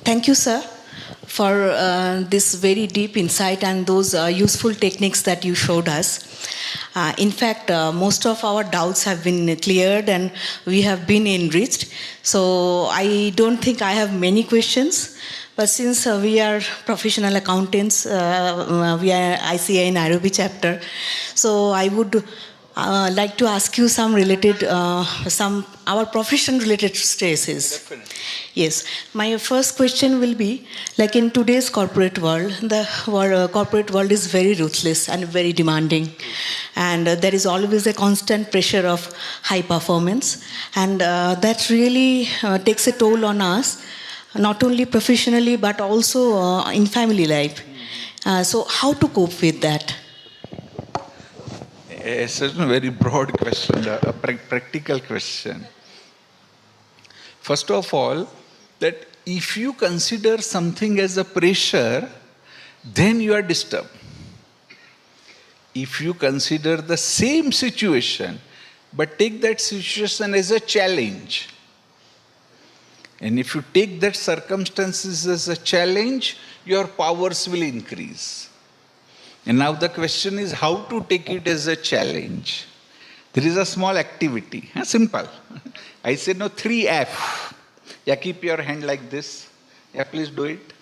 Thank you, sir, for this very deep insight and those useful techniques that you showed us. In fact, most of our doubts have been cleared and we have been enriched. So I don't think I have many questions. But since we are professional accountants, we are ICI Nairobi chapter, so I would like to ask you some related, our profession related stresses. Definitely. Yes. My first question will be, like in today's corporate world, the corporate world is very ruthless and very demanding. And there is always a constant pressure of high performance. And that really takes a toll on us, not only professionally, but also in family life. So how to cope with that? It's a very broad question, a practical question. First of all, that if you consider something as a pressure, then you are disturbed. If you consider the same situation, but take that situation as a challenge, and if you take that circumstances as a challenge, your powers will increase. And now the question is how to take it as a challenge. There is a small activity, simple. I say no, 3F. Yeah, keep your hand like this. Yeah, please do it.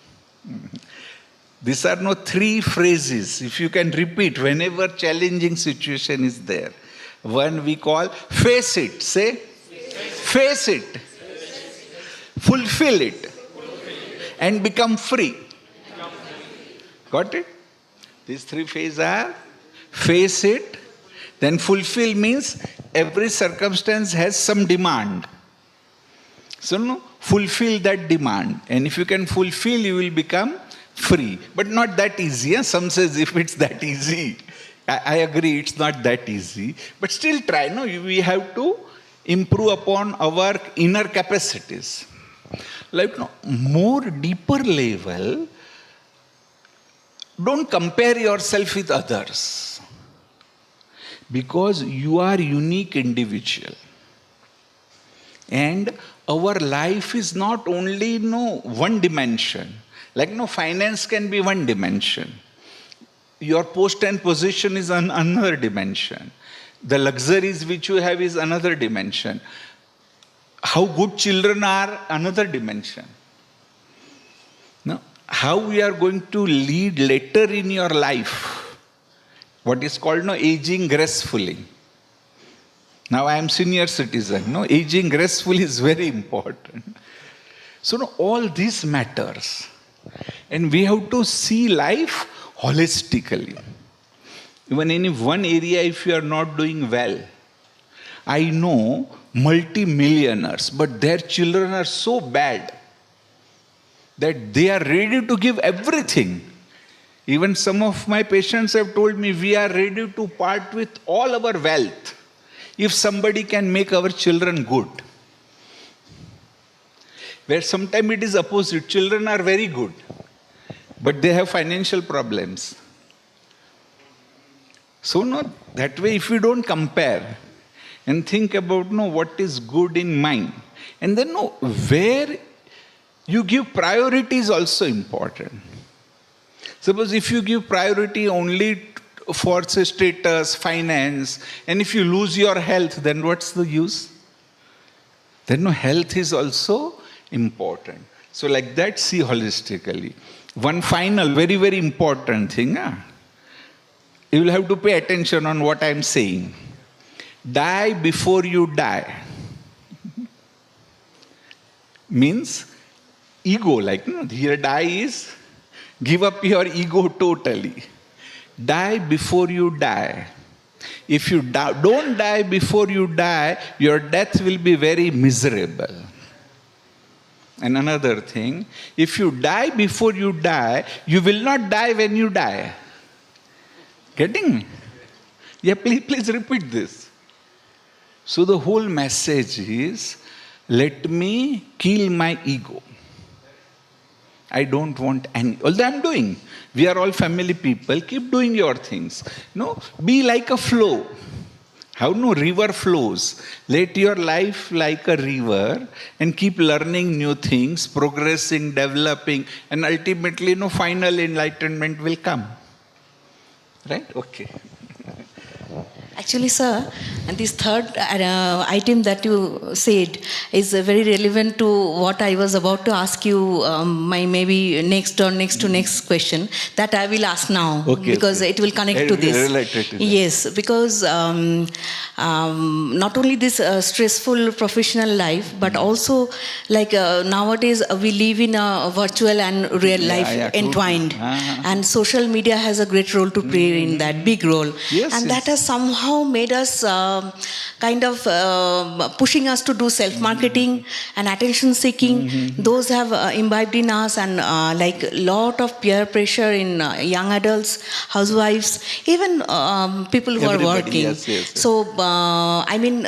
These are no 3 phrases. If you can repeat whenever challenging situation is there. One we call face it. Say, face it. Fulfill it. And become free. Got it? These 3 phases are face it, then fulfill means every circumstance has some demand. So no, fulfill that demand. And if you can fulfill, you will become free. But not that easy. Yeah? Some says if it's that easy. I agree it's not that easy. But still try. No, we have to improve upon our inner capacities. Like no, more deeper level, don't compare yourself with others. Because you are unique individual. And our life is not only one dimension. Like finance can be one dimension. Your post and position is another dimension. The luxuries which you have is another dimension. How good children are, another dimension. Now, how we are going to lead later in your life, what is called aging gracefully. Now I am senior citizen. Aging gracefully is very important. So all this matters. And we have to see life holistically. Even in one area, if you are not doing well, I know multi-millionaires, but their children are so bad that they are ready to give everything. Even some of my patients have told me, we are ready to part with all our wealth if somebody can make our children good. Where sometimes it is opposite. Children are very good, but they have financial problems. So that way if we don't compare and think about what is good in mind, and then where you give priority is also important. Suppose if you give priority only for say status, finance, and if you lose your health, then what's the use? Then health is also important. So like that, see holistically. One final, very, very important thing. You will have to pay attention on what I am saying. Die before you die. Means ego, here die is give up your ego totally. Die before you die. If you don't die before you die, your death will be very miserable. And another thing, if you die before you die, you will not die when you die. Getting me? Yeah, please repeat this. So the whole message is, let me kill my ego. I don't want any, although I'm doing. We are all family people, keep doing your things. Be like a flow. How no river flows. Let your life like a river and keep learning new things, progressing, developing, and ultimately no final enlightenment will come. Right? Okay. Actually, sir, and this third item that you said is very relevant to what I was about to ask you, my maybe next or next to next question that I will ask now, because it will connect to this. Related to that. Yes, because not only this stressful professional life, but also like nowadays we live in a virtual and real life entwined, and social media has a great role to play in that, big role. Yes, and that has somehow made us kind of pushing us to do self-marketing and attention seeking. Those have imbibed in us, and like lot of peer pressure in young adults, housewives, even people who are working. Yes. So I mean,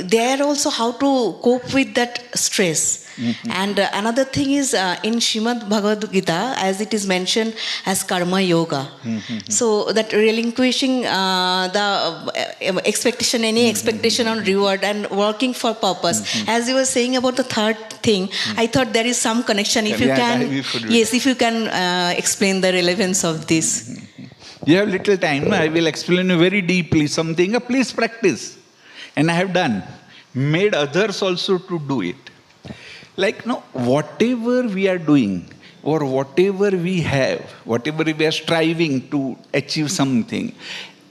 there also how to cope with that stress. And another thing is in Srimad Bhagavad Gita, as it is mentioned as karma yoga. So that relinquishing the expectation, any expectation on reward, and working for purpose. As you were saying about the third thing, I thought there is some connection. If you can, if you can explain the relevance of this. You have little time. I will explain you very deeply something. Please practice. And I have done. Made others also to do it. Like, no, whatever we are doing, or whatever we have, whatever we are striving to achieve something,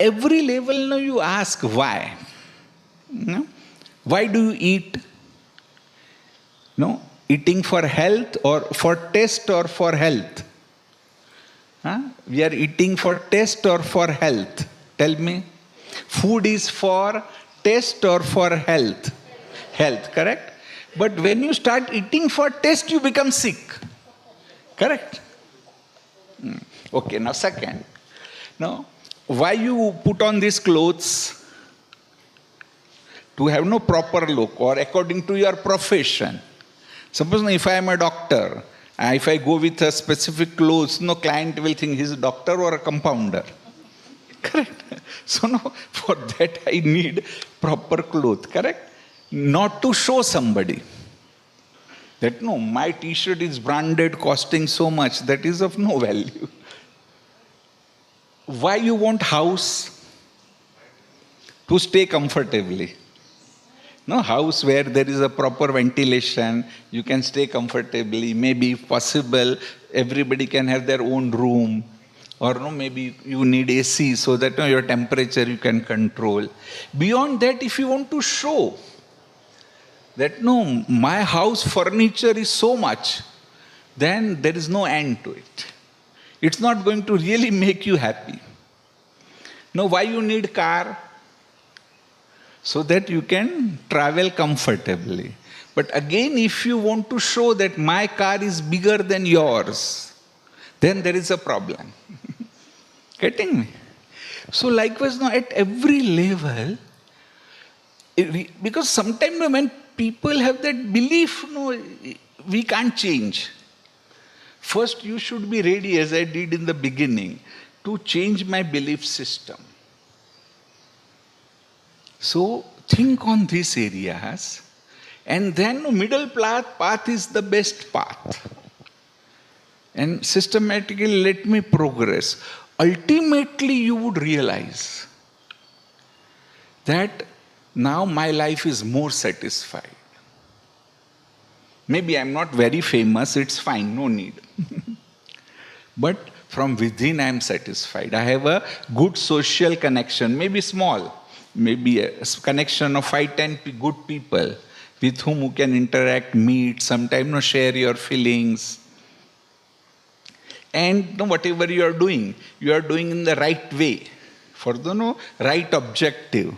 every level now you ask why. No? Why do you eat? No? Eating for health or for taste or for health? We are eating for taste or for health? Tell me. Food is for taste or for health? Health, correct? But when you start eating for taste, you become sick. Correct? Okay, now second. Now, why you put on these clothes? To have no proper look, or according to your profession. Suppose if I am a doctor, if I go with a specific clothes, no client will think he's a doctor or a compounder. Correct? So no, for that I need proper clothes, correct? Not to show somebody that no, my t-shirt is branded, costing so much, that is of no value. Why you want house? To stay comfortably. No, house where there is a proper ventilation, you can stay comfortably, maybe if possible, everybody can have their own room. Or no, maybe you need AC so that your temperature you can control. Beyond that, if you want to show that no, my house furniture is so much, then there is no end to it. It's not going to really make you happy. Now, why you need car? So that you can travel comfortably. But again, if you want to show that my car is bigger than yours, then there is a problem. Getting me? So likewise, now at every level, because sometimes when people have that belief, no, we can't change. First, you should be ready, as I did in the beginning, to change my belief system. So think on these areas, and then middle path is the best path. And systematically let me progress. Ultimately you would realize that now my life is more satisfied. Maybe I'm not very famous, it's fine, no need. But from within I am satisfied. I have a good social connection, maybe small. Maybe a connection of 5-10 good people with whom you can interact, meet, sometimes share your feelings. And whatever you are doing in the right way, for the right objective.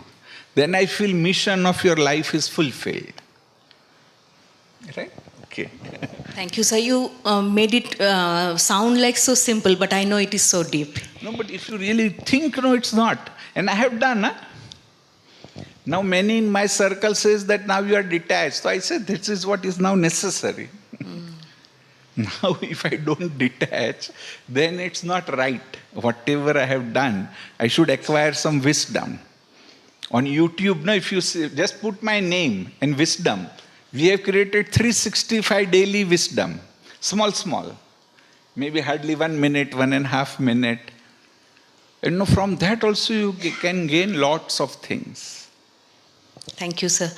Then I feel mission of your life is fulfilled. Right? Okay. Thank you, sir. You made it sound like so simple, but I know it is so deep. No, but if you really think, no, it's not. And I have done, Now many in my circle says that now you are detached. So I said this is what is now necessary. Now if I don't detach, then it's not right. Whatever I have done, I should acquire some wisdom. On YouTube, now if you see, just put my name and wisdom, we have created 365 daily wisdom. Small, small. Maybe hardly 1 minute, 1.5 minute. And from that also you can gain lots of things. Thank you, sir.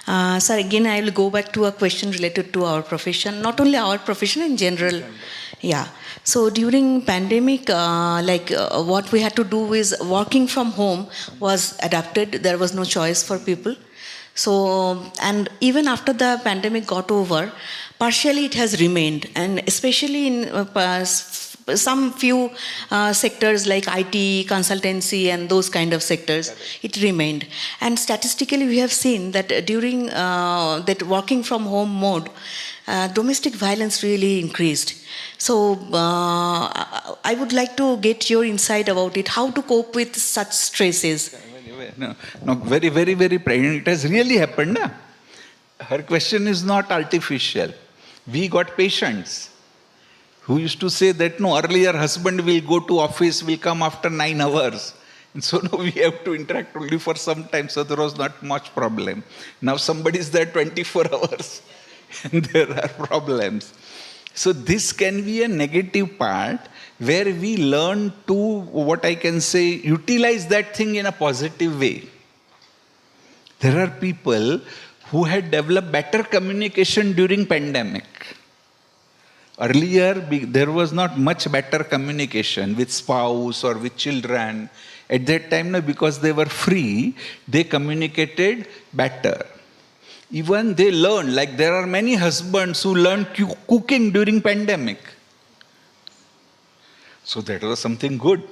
Sir, again, I will go back to a question related to our profession, not only our profession in general. Yeah. So during pandemic, what we had to do is working from home was adapted. There was no choice for people. So, and even after the pandemic got over, partially it has remained, and especially in some few sectors like IT, consultancy, and those kind of sectors, it remained. And statistically, we have seen that during that working from home mode, domestic violence really increased. So I would like to get your insight about it, how to cope with such stresses. No, very, very, very pregnant. It has really happened. Na? Her question is not artificial. We got patients who used to say that no, earlier husband will go to office, will come after 9 hours. And so now we have to interact only for some time, so there was not much problem. Now somebody is there 24 hours and there are problems. So this can be a negative part where we learn to, what I can say, utilize that thing in a positive way. There are people who had developed better communication during pandemic. Earlier, there was not much better communication with spouse or with children. At that time, because they were free, they communicated better. Even they learned, like there are many husbands who learned cooking during pandemic. So that was something good.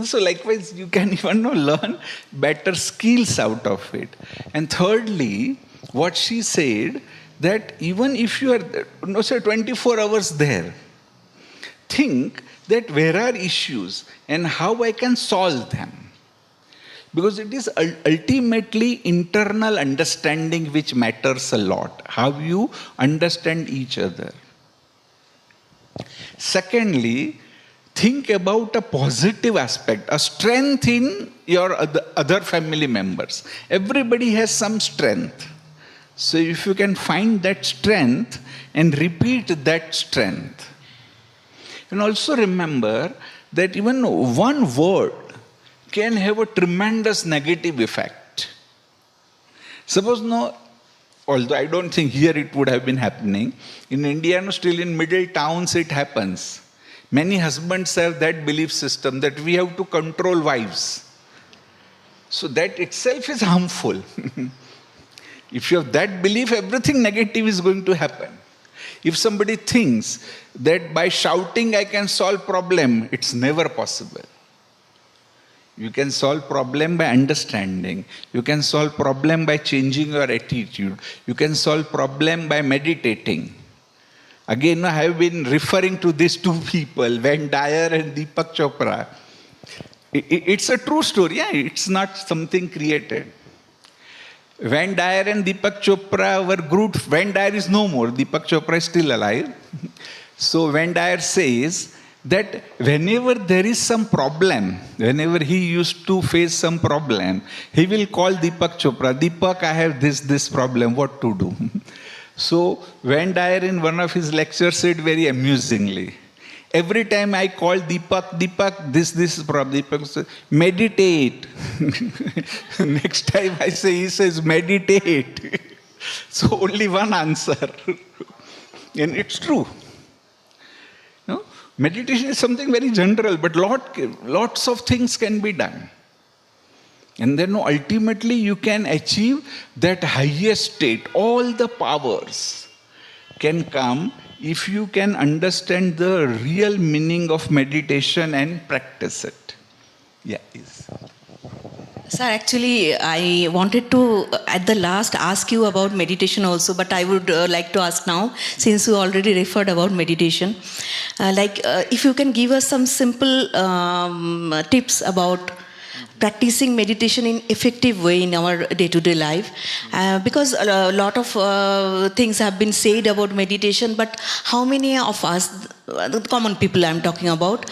So likewise, you can even learn better skills out of it. And thirdly, what she said, that even if you are, say 24 hours there, think that where are issues and how I can solve them. Because it is ultimately internal understanding which matters a lot. How you understand each other. Secondly, think about a positive aspect, a strength in your other family members. Everybody has some strength. So if you can find that strength and repeat that strength. And also remember that even one word can have a tremendous negative effect. Suppose although I don't think here it would have been happening, in India, still in middle towns it happens. Many husbands have that belief system that we have to control wives. So that itself is harmful. If you have that belief, everything negative is going to happen. If somebody thinks that by shouting I can solve problem, it's never possible. You can solve problem by understanding. You can solve problem by changing your attitude. You can solve problem by meditating. Again, I have been referring to these two people, Van Dyer and Deepak Chopra. It's a true story. Yeah? It's not something created. Van Dyer and Deepak Chopra were good. Van Dyer is no more. Deepak Chopra is still alive. So Van Dyer says that whenever there is some problem, whenever he used to face some problem, he will call Deepak Chopra. Deepak, I have this problem. What to do? So Van Dyer in one of his lectures said very amusingly, every time I call Deepak, this problem. Deepak says, meditate. Next time I say, he says, meditate. So only one answer. And it's true. Meditation is something very general, but lots of things can be done. And then ultimately you can achieve that highest state. All the powers can come if you can understand the real meaning of meditation and practice it. Yeah, yes. Sir, actually, I wanted to, at the last, ask you about meditation also, but I would like to ask now, since you already referred about meditation. If you can give us some simple tips about practicing meditation in effective way in our day-to-day life. Because a lot of things have been said about meditation, but how many of us the common people I'm talking about,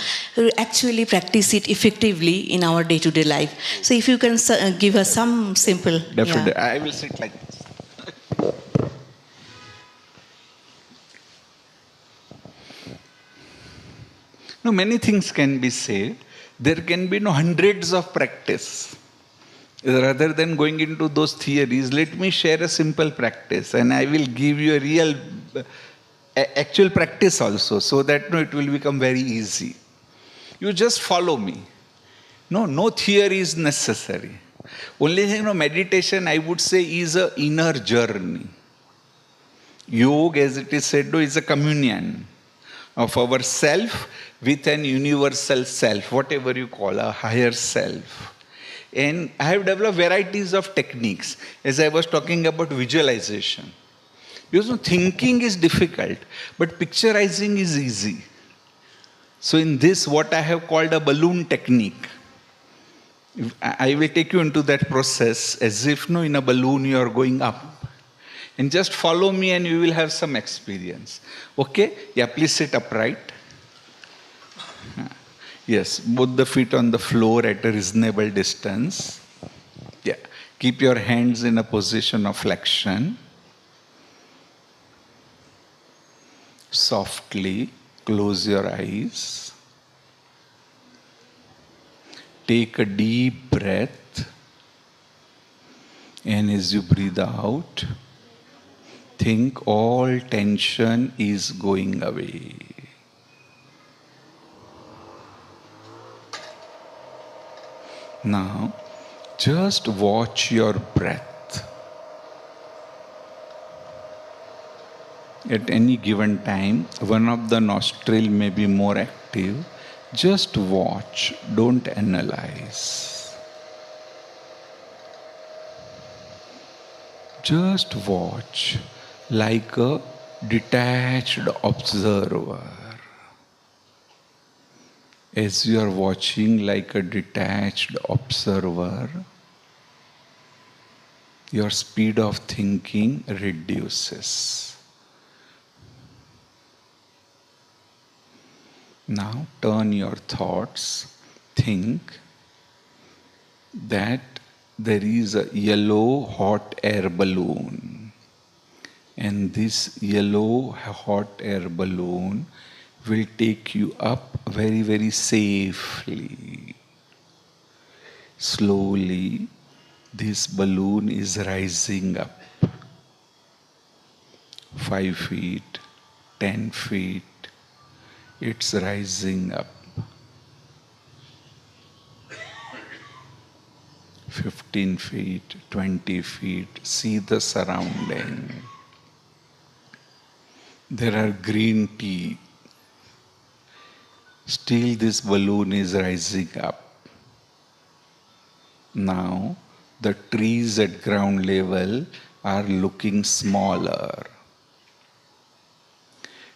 actually practice it effectively in our day-to-day life. So if you can give us some simple... Definitely. Yeah. I will sit like this. No, many things can be said. There can be hundreds of practice. Rather than going into those theories, let me share a simple practice, and I will give you a real, actual practice also, so that it will become very easy. You just follow me. No theory is necessary. Only thing, meditation, I would say, is an inner journey. Yoga, as it is said, is a communion of our self with an universal self, whatever you call a higher self. And I have developed varieties of techniques, as I was talking about visualization. Because thinking is difficult, but picturizing is easy. So in this, what I have called a balloon technique, I will take you into that process as if in a balloon you are going up. And just follow me and you will have some experience. Okay? Yeah, please sit upright. Yes, both the feet on the floor at a reasonable distance. Yeah. Keep your hands in a position of flexion. Softly close your eyes. Take a deep breath. And as you breathe out, think all tension is going away. Now, just watch your breath. At any given time, one of the nostril may be more active. Just watch, don't analyze. Just watch like a detached observer. As you are watching like a detached observer, your speed of thinking reduces. Now turn your thoughts. Think that there is a yellow hot air balloon, and this yellow hot air balloon will take you up very, very safely. Slowly, this balloon is rising up. 5 feet, 10 feet, it's rising up. 15 feet, 20 feet, see the surrounding. There are green tea. Still this balloon is rising up. Now the trees at ground level are looking smaller.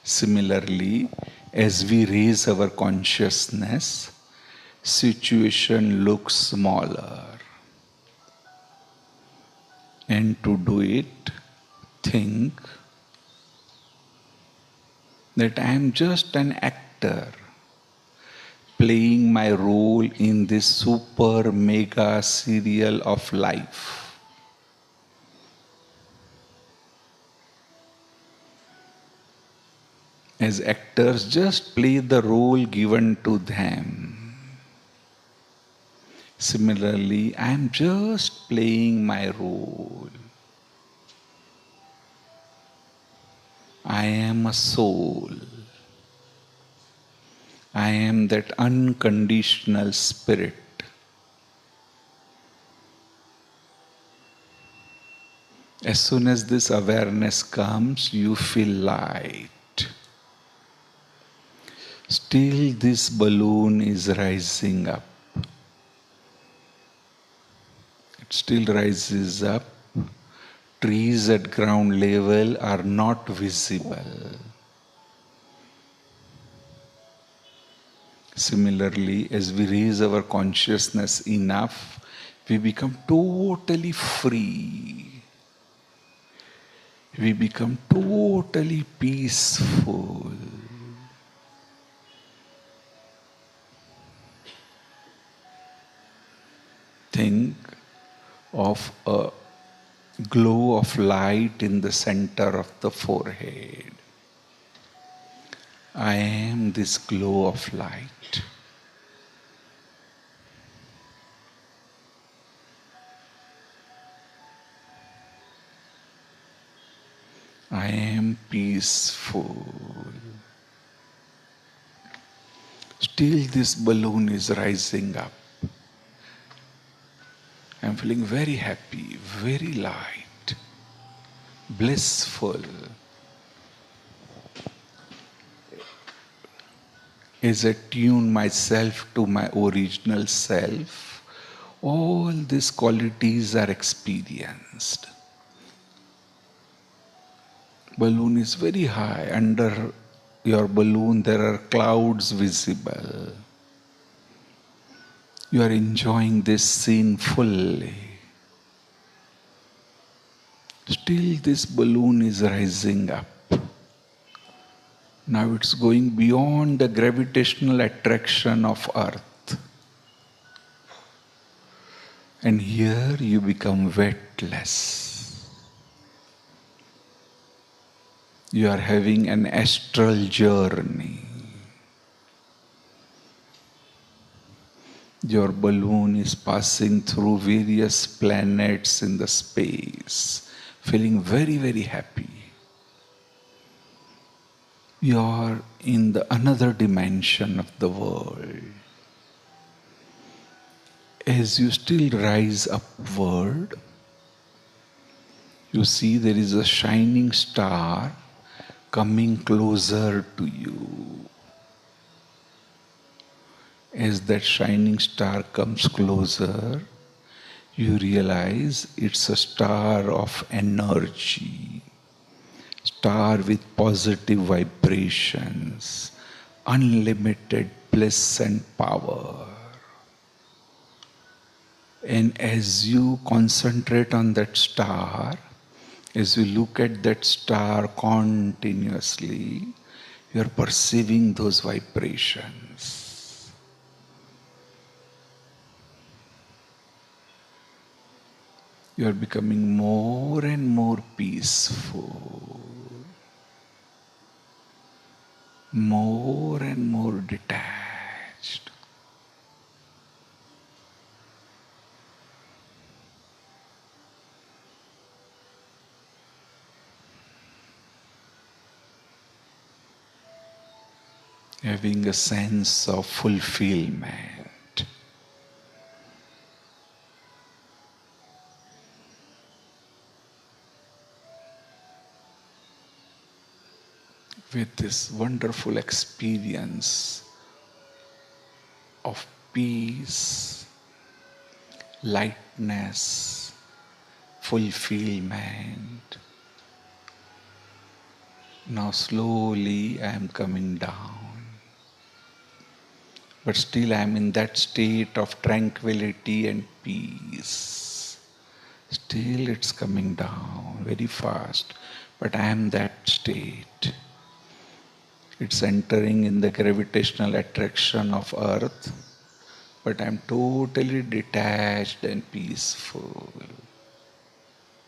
Similarly, as we raise our consciousness, situation looks smaller. And to do it, think that I am just an actor playing my role in this super mega serial of life. As actors, just play the role given to them. Similarly, I am just playing my role. I am a soul. I am that unconditional spirit. As soon as this awareness comes, you feel light. Still this balloon is rising up. It still rises up. Trees at ground level are not visible. Similarly, as we raise our consciousness enough, we become totally free. We become totally peaceful. Think of a glow of light in the center of the forehead. I am this glow of light. I am peaceful. Still this balloon is rising up. I am feeling very happy, very light, blissful. As I tune myself to my original self, all these qualities are experienced. Balloon is very high. Under your balloon there are clouds visible. You are enjoying this scene fully. Still this balloon is rising up. Now it's going beyond the gravitational attraction of earth. And here you become weightless. You are having an astral journey. Your balloon is passing through various planets in the space, feeling very, very happy. You are in the another dimension of the world. As you still rise upward, you see there is a shining star coming closer to you. As that shining star comes closer, you realize it's a star of energy, star with positive vibrations, unlimited bliss and power. And as you concentrate on that star, as you look at that star continuously, you are perceiving those vibrations. You are becoming more and more peaceful, more and more detached. Having a sense of fulfillment. With this wonderful experience of peace, lightness, fulfillment. Now slowly I am coming down. But still I am in that state of tranquility and peace. Still it's coming down very fast. But I am that state. It's entering in the gravitational attraction of earth. But I am totally detached and peaceful.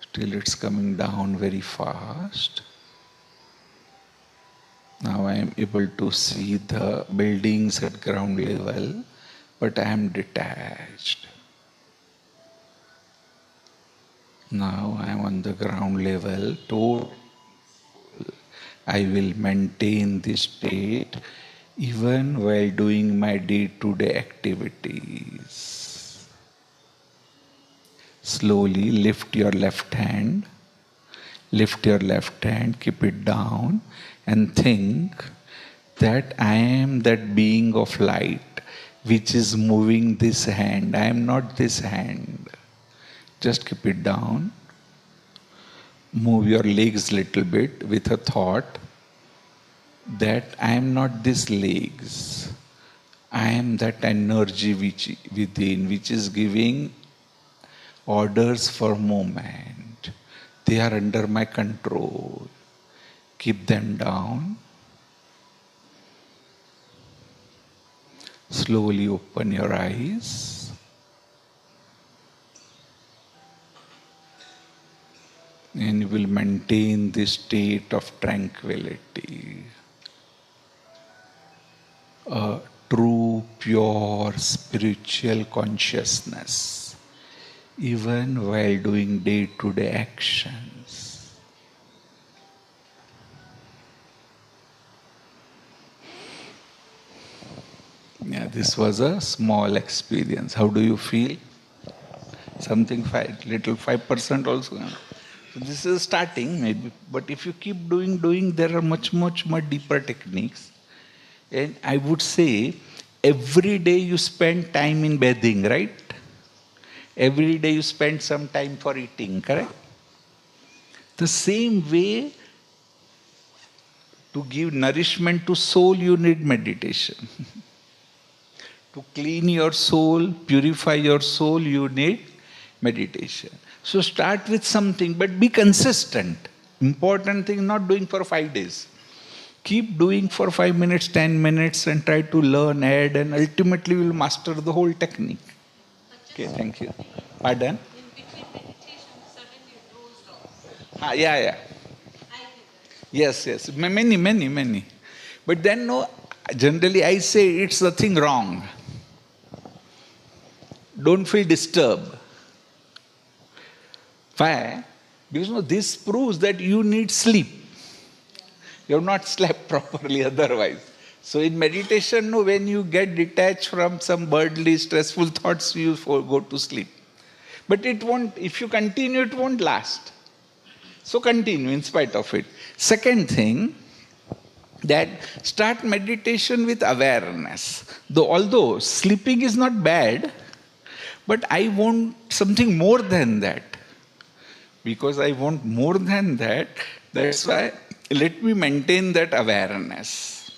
Still it's coming down very fast. Now I am able to see the buildings at ground level, but I am detached. Now I am on the ground level. I will maintain this state even while doing my day-to-day activities. Slowly lift your left hand. Lift your left hand, keep it down, and think that I am that being of light which is moving this hand. I am not this hand. Just keep it down. Move your legs little bit with a thought that I am not these legs. I am that energy within which is giving orders for movement. They are under my control. Keep them down. Slowly open your eyes. And you will maintain this state of tranquility. A true, pure spiritual consciousness, even while doing day-to-day actions. Yeah, this was a small experience. How do you feel? Something little 5% also. So this is starting maybe, but if you keep doing, there are much deeper techniques. And I would say, every day you spend time in bathing, right? Every day you spend some time for eating, correct? The same way, to give nourishment to soul, you need meditation. To clean your soul, purify your soul, you need meditation. So start with something, but be consistent. Important thing, not doing for 5 days. Keep doing for 5 minutes, 10 minutes, and try to learn, add, and ultimately you will master the whole technique. Okay, thank you. Pardon? In between meditation, suddenly it dozed off. Yeah. Yes. Many. But then, no, generally I say it's the thing wrong. Don't feel disturbed. Why? Because this proves that you need sleep. You have not slept properly otherwise. So in meditation, when you get detached from some worldly, stressful thoughts, you go to sleep. But it won't, if you continue, it won't last. So continue in spite of it. Second thing, that start meditation with awareness. Although sleeping is not bad, but I want something more than that. Because I want more than that, that's why let me maintain that awareness.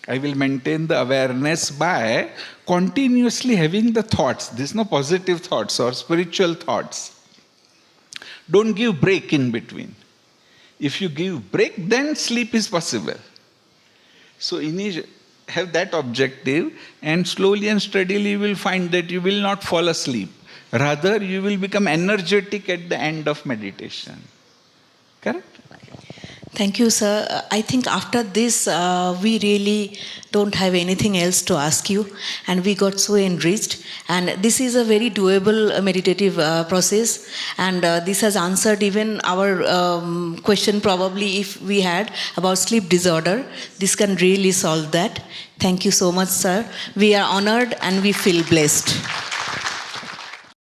I will maintain the awareness by continuously having the thoughts. There's no positive thoughts or spiritual thoughts. Don't give break in between. If you give break, then sleep is possible. So have that objective, and slowly and steadily you will find that you will not fall asleep. Rather, you will become energetic at the end of meditation. Correct? Thank you, sir. I think after this, we really don't have anything else to ask you, and we got so enriched. And this is a very doable meditative process, and this has answered even our question probably if we had about sleep disorder. This can really solve that. Thank you so much, sir. We are honored and we feel blessed.